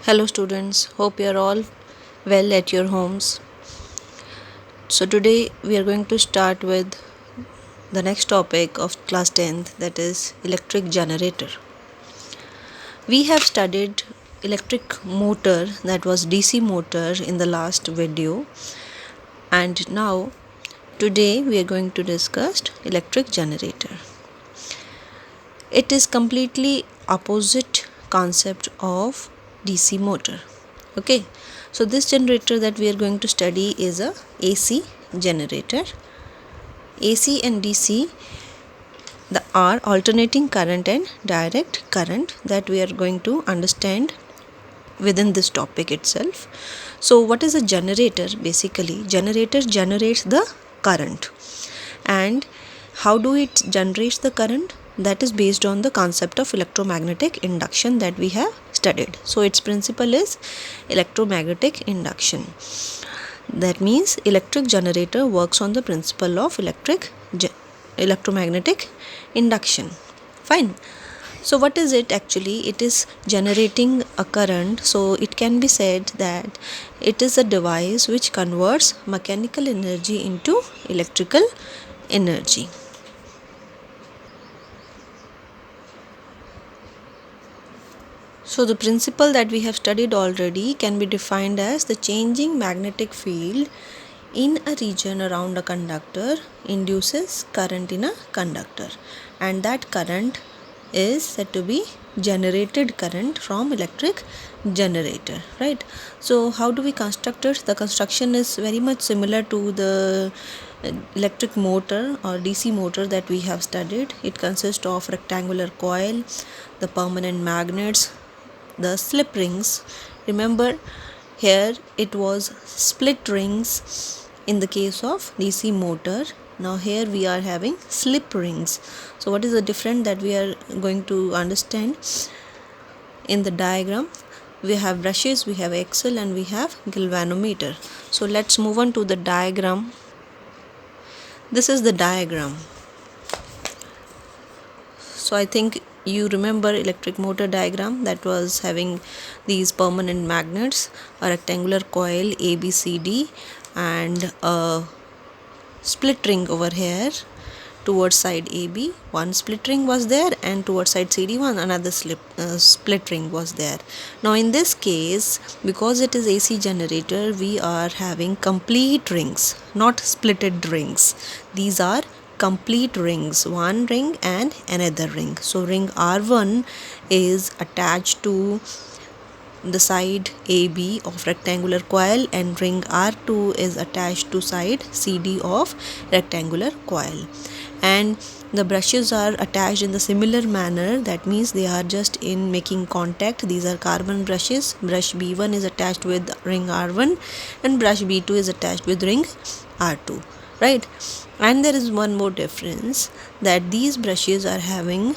Hello students, hope you are all well at your homes. So today we are going to start with the next topic of class 10th, that is electric generator. We have studied electric motor, that was DC motor, in the last video, and now today we are going to discuss electric generator. It is completely opposite concept of DC motor. Okay, so this generator that we are going to study is a AC generator. AC and DC are alternating current and direct current that we are going to understand within this topic itself. So what is a generator? Basically, generator generates the current. And how do it generate the current? That is based on the concept of electromagnetic induction that we have studied. So its principle is electromagnetic induction. That means electric generator works on the principle of electromagnetic induction. Fine. So what is it actually? It is generating a current. So it can be said that it is a device which converts mechanical energy into electrical energy. So the principle that we have studied already can be defined as the changing magnetic field in a region around a conductor induces current in a conductor, and that current is said to be generated current from electric generator, right? So how do we construct it? The construction is very much similar to the electric motor or DC motor that we have studied. It consists of rectangular coil, the permanent magnets, the slip rings. Remember, here it was split rings in the case of DC motor. Now here we are having slip rings. So what is the difference that we are going to understand in the diagram? We have brushes, we have axle, and we have galvanometer. So let's move on to the diagram. This is the diagram. So I think you remember electric motor diagram that was having these permanent magnets, a rectangular coil ABCD, and a split ring over here towards side AB. One split ring was there, and towards side CD another split ring was there. Now in this case, because it is AC generator, we are having complete rings, not splitted rings. These are complete rings, one ring and another ring. So ring R1 is attached to the side AB of rectangular coil, and ring R2 is attached to side CD of rectangular coil, and the brushes are attached in the similar manner. That means they are just in making contact. These are carbon brushes. Brush B1 is attached with ring R1 and brush B2 is attached with ring R2, right? And there is one more difference, that these brushes are having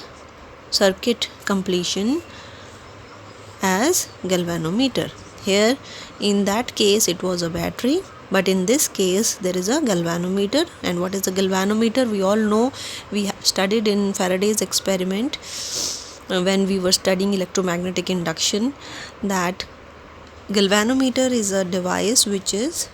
circuit completion as galvanometer. Here in that case it was a battery, but in this case there is a galvanometer. And what is a galvanometer? We all know, we have studied in Faraday's experiment when we were studying electromagnetic induction, that galvanometer is a device which is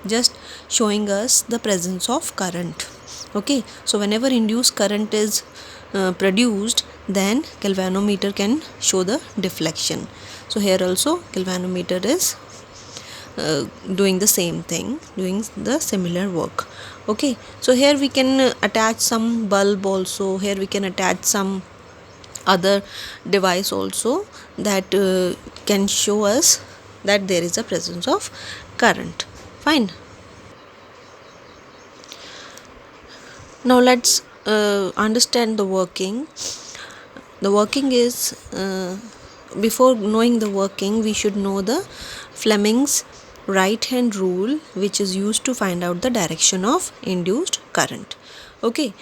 just showing us the presence of current. Okay, so whenever induced current is produced, then galvanometer can show the deflection. So here also galvanometer is doing the same thing, doing the similar work. Okay, so here we can attach some bulb also. Here we can attach some other device also that can show us that there is a presence of current. Fine. Now let's understand the working. The working is, before knowing the working, we should know the Fleming's right hand rule, which is used to find out the direction of induced current. Okay,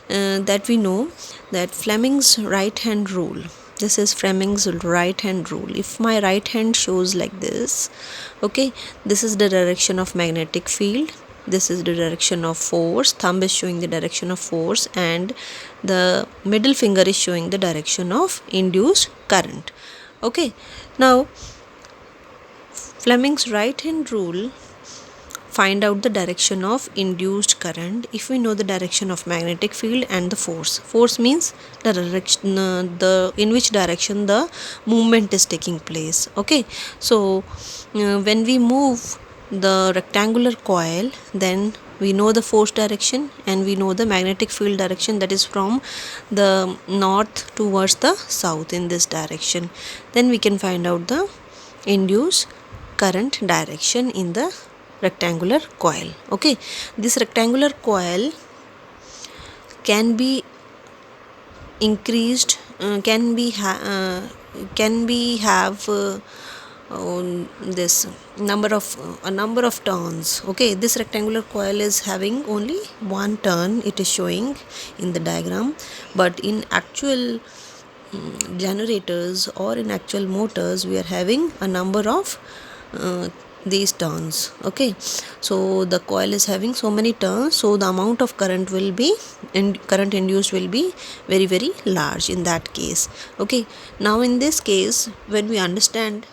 that we know, that Fleming's right hand rule. This is Fleming's right hand rule. If my right hand shows like this, okay, this is the direction of magnetic field, this is the direction of force, thumb is showing the direction of force, and the middle finger is showing the direction of induced current. Okay, now Fleming's right hand rule: find out the direction of induced current if we know the direction of magnetic field and the force. Force means the direction, the in which direction the movement is taking place. Okay, so when we move the rectangular coil, then we know the force direction and we know the magnetic field direction, that is from the north towards the south in this direction. Then we can find out the induced current direction in the rectangular coil. Okay, this rectangular coil can be increased, can be have this number of a number of turns. Okay, this rectangular coil is having only one turn, it is showing in the diagram, but in actual generators or in actual motors we are having a number of these turns. Okay, so the coil is having so many turns, so the amount of current will be current induced will be very very large in that case. Okay, now in this case, when we understand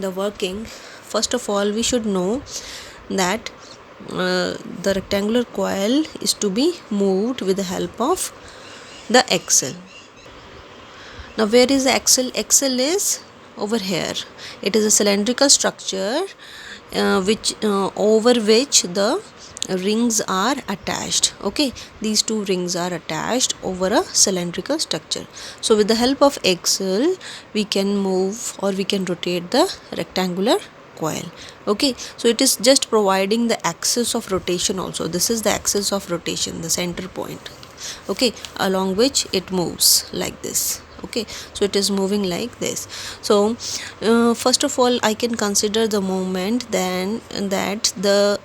the working, first of all we should know that the rectangular coil is to be moved with the help of the axle. Now where is the axle? Axle is over here. It is a cylindrical structure which over which the rings are attached. Okay, these two rings are attached over a cylindrical structure. So with the help of axle we can move or we can rotate the rectangular coil. Okay, so it is just providing the axis of rotation also. This is the axis of rotation, the center point. Okay, along which it moves like this. Okay, so it is moving like this. So first of all I can consider the movement then that the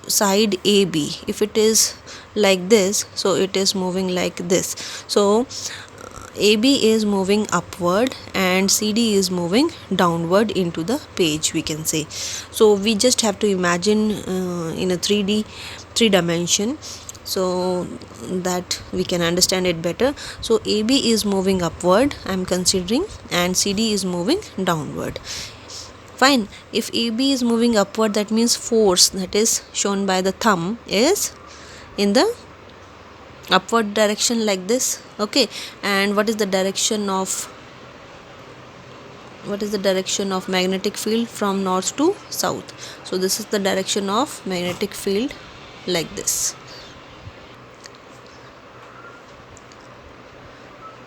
side AB, if it is like this, so it is moving like this. So AB is moving upward and CD is moving downward into the page, we can say. So we just have to imagine in a 3 dimension, so that we can understand it better. So AB is moving upward, I am considering, and CD is moving downward. Fine, if AB is moving upward, that means force that is shown by the thumb is in the upward direction like this. Okay, and what is the direction of magnetic field? From north to south. So this is the direction of magnetic field like this.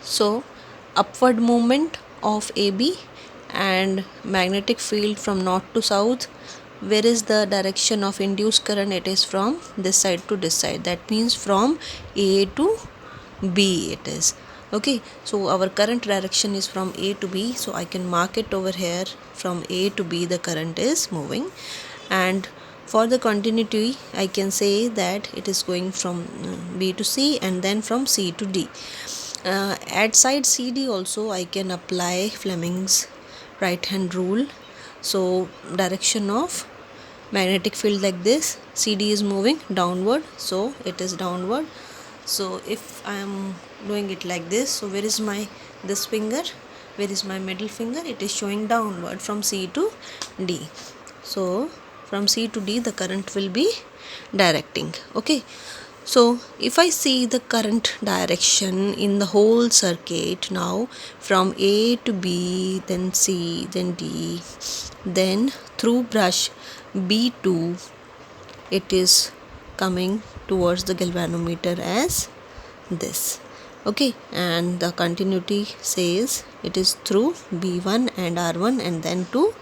So upward movement of AB and magnetic field from north to south. Where is the direction of induced current? It is from this side to this side, that means from A to B it is. Okay, so our current direction is from A to B, so I can mark it over here. From A to B the current is moving, and for the continuity I can say that it is going from B to C and then from C to D. At side CD also I can apply Fleming's right hand rule. So direction of magnetic field like this, CD is moving downward, so it is downward. So if I am doing it like this, so where is my this finger, where is my middle finger? It is showing downward from C to D. So from C to D the current will be directing. Okay, so if I see the current direction in the whole circuit now, from A to B, then C, then D, then through brush B2 it is coming towards the galvanometer as this. Okay, and the continuity says it is through B1 and R1 and then to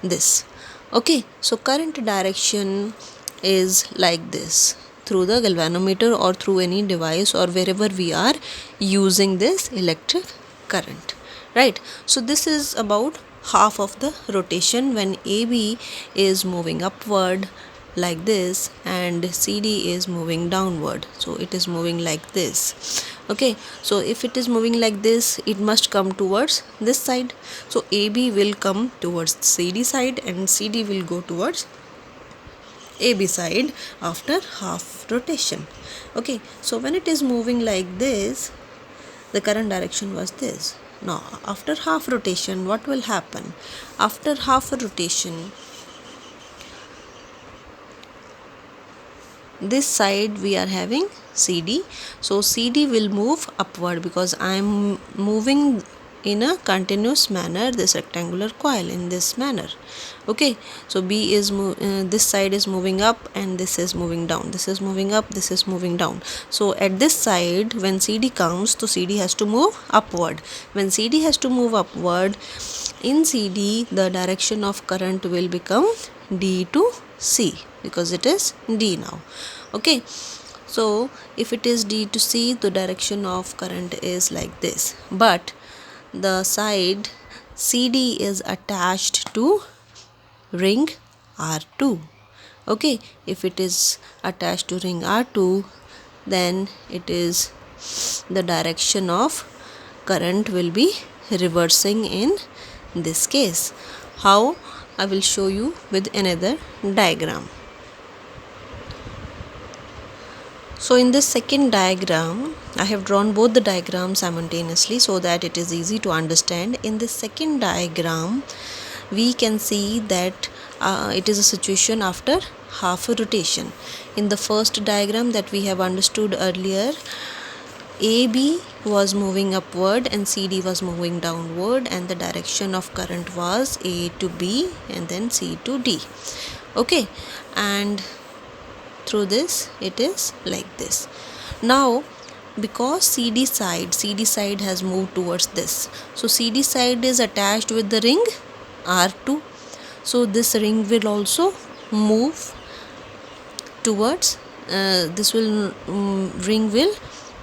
this. Okay, so current direction is like this through the galvanometer or through any device or wherever we are using this electric current, right? So this is about half of the rotation when AB is moving upward like this and CD is moving downward, so it is moving like this. Okay, so if it is moving like this, it must come towards this side. So AB will come towards CD side and CD will go towards AB side after half rotation. Okay, so when it is moving like this, the current direction was this. Now after half rotation, what will happen? After half rotation, this side we are having CD, so CD will move upward because I am moving in a continuous manner this rectangular coil in this manner. Okay, so B is this side is moving up and this is moving down, this is moving up, this is moving down. So at this side when CD comes, so CD has to move upward. When CD has to move upward, in CD the direction of current will become D to C because it is D now. Okay, so if it is D to C, the direction of current is like this, but the side CD is attached to ring R2. Okay, if it is attached to ring R2, then it is the direction of current will be reversing in this case. How? I will show you with another diagram. So in this second diagram, I have drawn both the diagrams simultaneously so that it is easy to understand. In this second diagram, we can see that it is a situation after half a rotation. In the first diagram that we have understood earlier, AB was moving upward and CD was moving downward, and the direction of current was A to B and then C to D. Okay, and through this it is like this. Now because CD side has moved towards this, so CD side is attached with the ring R2, so this ring will also move towards ring will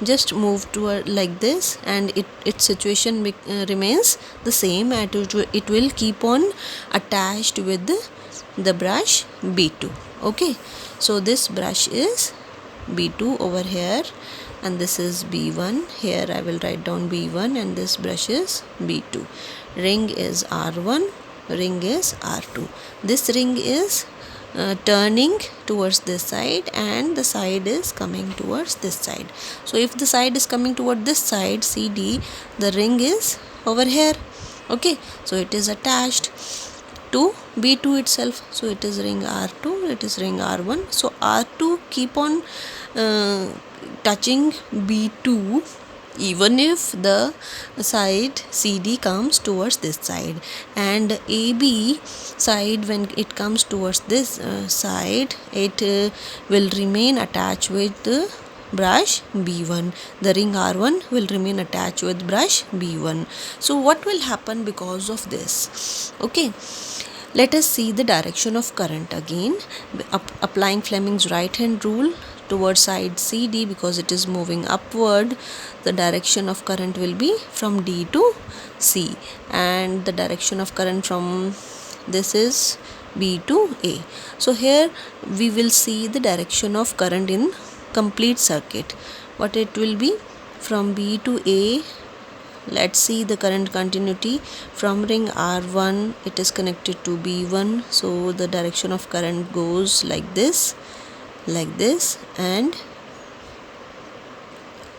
just move toward like this, and its situation remains the same, and it will keep on attached with the brush B2. Okay, so this brush is B2 over here and this is B1. Here I will write down B1 and this brush is B2. Ring is R1, ring is R2. This ring is turning towards this side and the side is coming towards this side. So if the side is coming toward this side, CD, the ring is over here. Okay, so it is attached to B2 itself, so it is ring R2, it is ring R1. So R2 keep on touching B2 even if the side CD comes towards this side, and AB side when it comes towards this side, it will remain attached with the brush B1. The ring R1 will remain attached with brush B1. So what will happen because of this? Okay, let us see the direction of current again. Applying Fleming's right hand rule towards side CD, because it is moving upward, the direction of current will be from D to C, and the direction of current from this is B to A. So here we will see the direction of current in complete circuit. What it will be from B to A. Let's see the current continuity. From ring R1 it is connected to B1, so the direction of current goes like this, and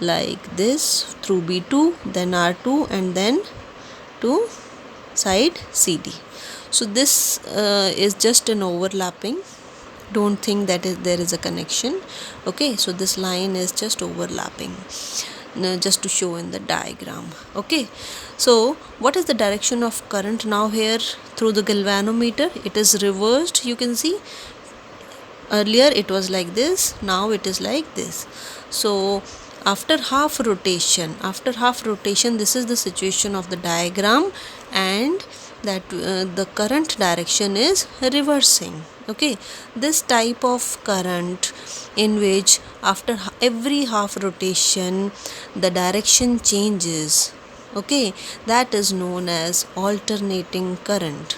like this through B2, then R2, and then to side CD. So this is just an overlapping. Don't think that there is a connection. Okay, so this line is just overlapping, just to show in the diagram. Okay, so what is the direction of current now here through the galvanometer? It is reversed. You can see earlier it was like this, now it is like this. So after half rotation, this is the situation of the diagram, and that the current direction is reversing. Okay, this type of current in which after every half rotation the direction changes, okay, that is known as alternating current.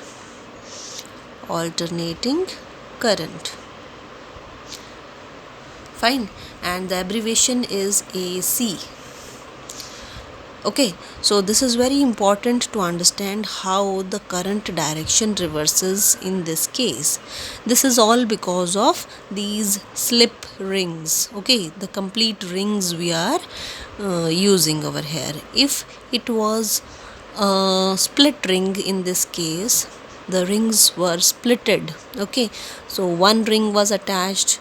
Fine, and the abbreviation is AC. Okay, so this is very important to understand how the current direction reverses in this case. This is all because of these slip rings. Okay, the complete rings we are using over here. If it was split ring. In this case, the rings were splitted. Okay, so one ring was attached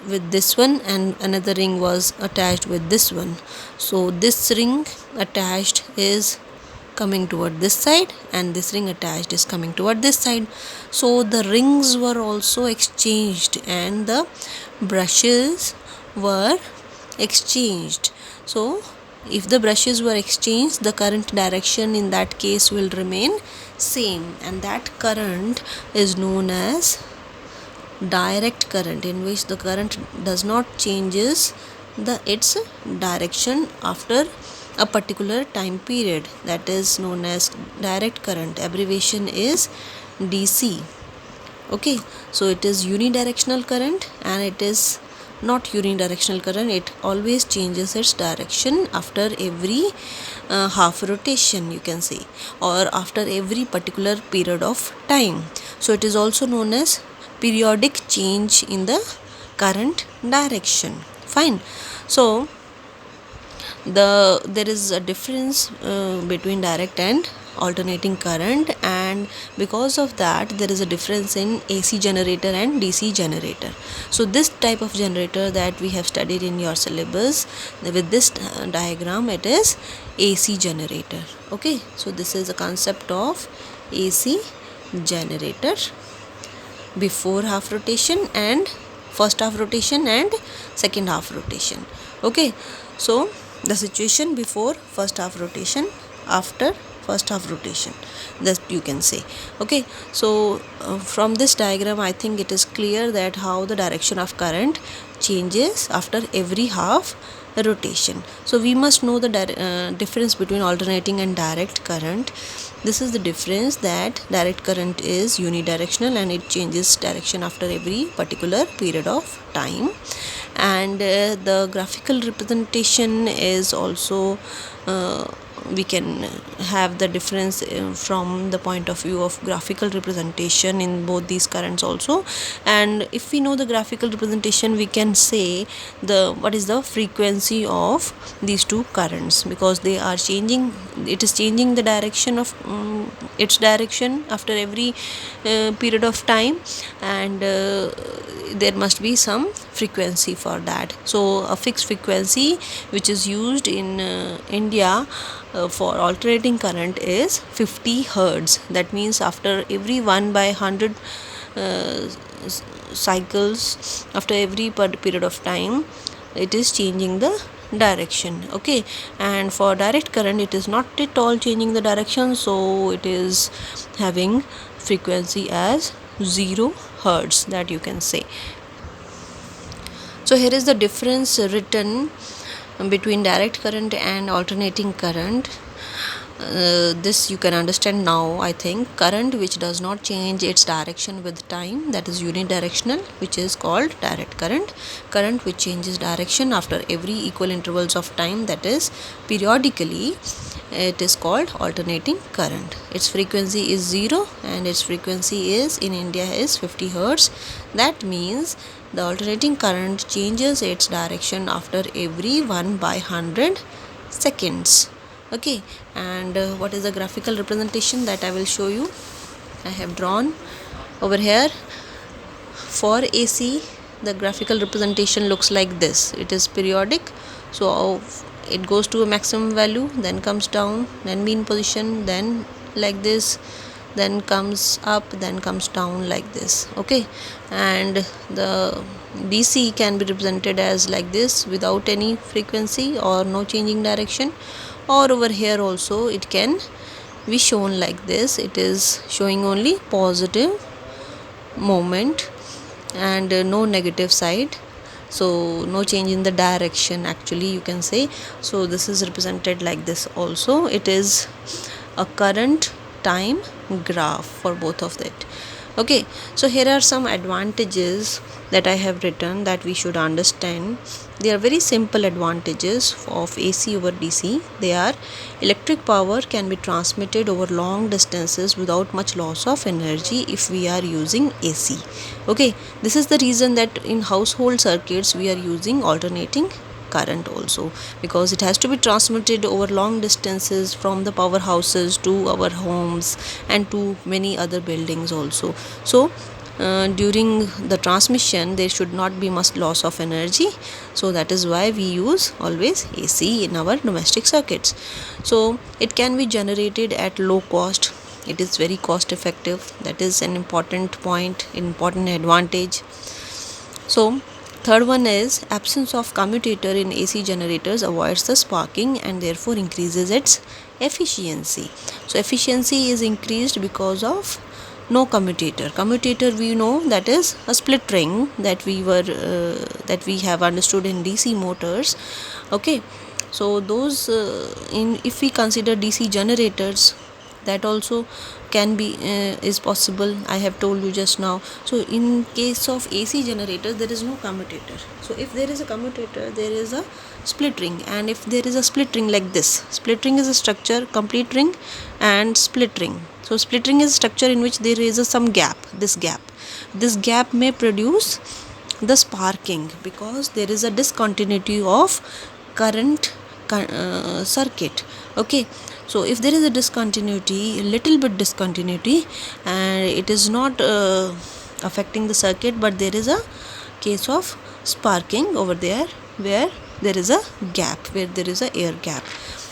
with this one and another ring was attached with this one. So this ring attached is coming toward this side and this ring attached is coming toward this side. So the rings were also exchanged and the brushes were exchanged. So if the brushes were exchanged, the current direction in that case will remain same, and that current is known as direct current, in which the current does not changes its direction after a particular time period. That is known as direct current. Abbreviation is DC. Okay, so it is unidirectional current, and it is not unidirectional current. It always changes its direction after every half rotation, you can say, or after every particular period of time. So it is also known as periodic change in the current direction. Fine. So there is a difference between direct and alternating current, and because of that there is a difference in AC generator and DC generator. So this type of generator that we have studied in your syllabus, with this diagram, it is AC generator. Okay, so this is a concept of AC generator, before half rotation and first half rotation and second half rotation. Okay, so the situation before first half rotation, after first half rotation, that you can say. Okay, so from this diagram I think it is clear that how the direction of current changes after every half rotation. So we must know the difference between alternating and direct current. This is the difference, that direct current is unidirectional and it changes direction after every particular period of time, and the graphical representation is also we can have the difference from the point of view of graphical representation in both these currents also. And if we know the graphical representation, we can say what is the frequency of these two currents, because they are changing, it is changing the direction of its direction after every period of time, and there must be some frequency for that. So a fixed frequency which is used in India for alternating current is 50 hertz. That means after every 1/100 cycles, after every period of time, it is changing the direction. Okay, and for direct current it is not at all changing the direction, so it is having frequency as 0 hertz, that you can say. So here is the difference written between direct current and alternating current. This you can understand now, I think. Current which does not change its direction with time, that is unidirectional, which is called direct current. Current which changes direction after every equal intervals of time, that is periodically, it is called alternating current. Its frequency is 0 and its frequency is in India is 50 hertz. That means the alternating current changes its direction after every 1/100 seconds. Okay, and what is the graphical representation that I will show you? I have drawn over here. For AC, the graphical representation looks like this. It is periodic, so it goes to a maximum value, then comes down, then mean position, then like this, then comes up, then comes down like this. Okay, and the DC can be represented as like this, without any frequency or no changing direction, or over here also it can be shown like this. It is showing only positive moment and no negative side, so no change in the direction, actually, you can say. So this is represented like this also. It is a current time graph for both of that. Okay, so here are some advantages that I have written that we should understand. They are very simple advantages of AC over DC. They are: electric power can be transmitted over long distances without much loss of energy if we are using AC. Okay, this is the reason that in household circuits we are using alternating current also, because it has to be transmitted over long distances from the powerhouses to our homes and to many other buildings also. So during the transmission there should not be much loss of energy, so that is why we use always AC in our domestic circuits. So it can be generated at low cost, it is very cost effective, that is an important point, important advantage. So third one is absence of commutator in AC generators avoids the sparking and therefore increases its efficiency. So efficiency is increased because of no commutator. Commutator we know that is a split ring that we have understood in DC motors. Okay, so those if we consider DC generators, that also can be is possible, I have told you just now. So in case of AC generators there is no commutator. So if there is a commutator there is a split ring, and if there is a split ring like this, split ring is a structure, complete ring and split ring. So split ring is a structure in which there is some gap, this gap may produce the sparking because there is a discontinuity of current circuit. Okay, so if there is a discontinuity, a little bit discontinuity, and it is not affecting the circuit, but there is a case of sparking over there where there is a gap, where there is a air gap,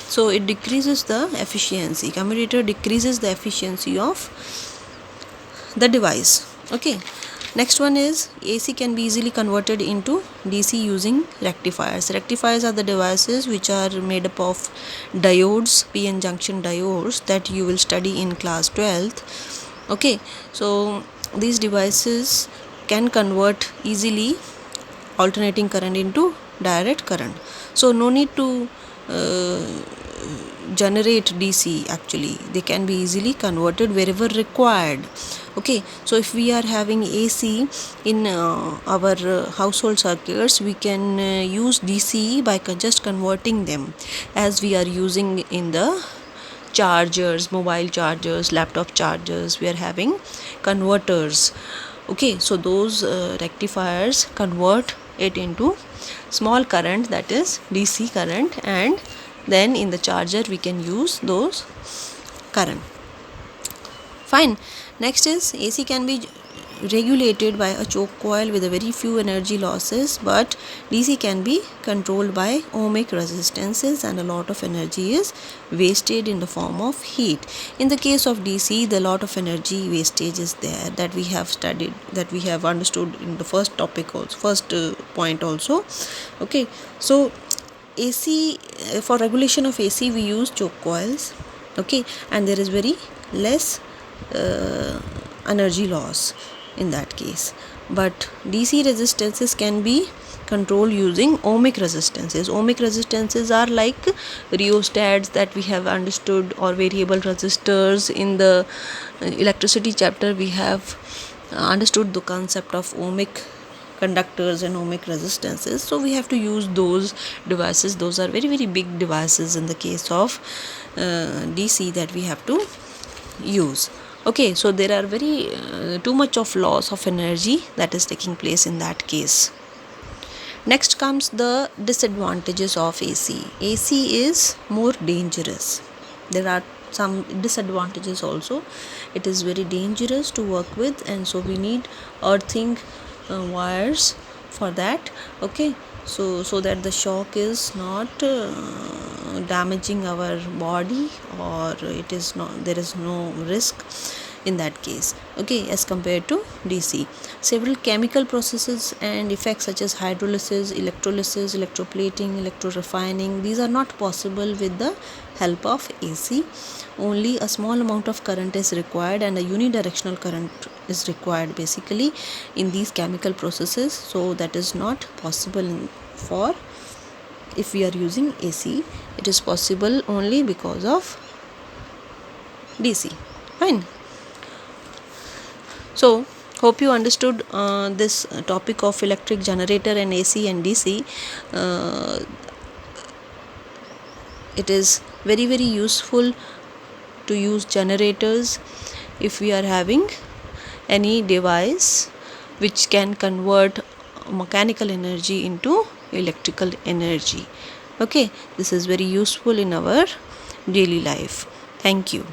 so it decreases the efficiency. Commutator decreases the efficiency of the device. Okay, next one is AC can be easily converted into DC using rectifiers. Rectifiers are the devices which are made up of diodes, PN junction diodes, that you will study in class 12th. Okay, so these devices can convert easily alternating current into direct current. So no need to generate DC, actually they can be easily converted wherever required. Okay, so if we are having AC in our household circuits, we can use DC by just converting them, as we are using in the chargers, mobile chargers, laptop chargers, we are having converters. Okay, so those rectifiers convert it into small current, that is DC current, and then in the charger we can use those current. Fine. Next is AC can be regulated by a choke coil with a very few energy losses, but DC can be controlled by ohmic resistances and a lot of energy is wasted in the form of heat. In the case of DC, the lot of energy wastage is there, that we have studied, that we have understood in the first topic also, first point also. Okay, so AC, for regulation of AC we use choke coils. Okay, and there is very less energy loss in that case, but DC resistances can be controlled using ohmic resistances. Ohmic resistances are like rheostats that we have understood, or variable resistors. In the electricity chapter we have understood the concept of ohmic conductors and ohmic resistances, so we have to use those devices. Those are very big devices in the case of DC that we have to use. Okay, so there are very too much of loss of energy that is taking place in that case. Next comes the disadvantages of AC. AC is more dangerous. There are some disadvantages also. It is very dangerous to work with, and so we need earthing wires for that. Okay, so that the shock is not damaging our body, or it is not, there is no risk in that case. Okay, as compared to DC. Several chemical processes and effects such as hydrolysis, electrolysis, electroplating, electrorefining, these are not possible with the help of AC. Only a small amount of current is required, and a unidirectional current is required basically in these chemical processes, so that is not possible for if we are using AC. It is possible only because of DC. Fine. So hope you understood this topic of electric generator and AC and DC. It is very useful to use generators if we are having any device which can convert mechanical energy into electrical energy. Okay, this is very useful in our daily life. Thank you.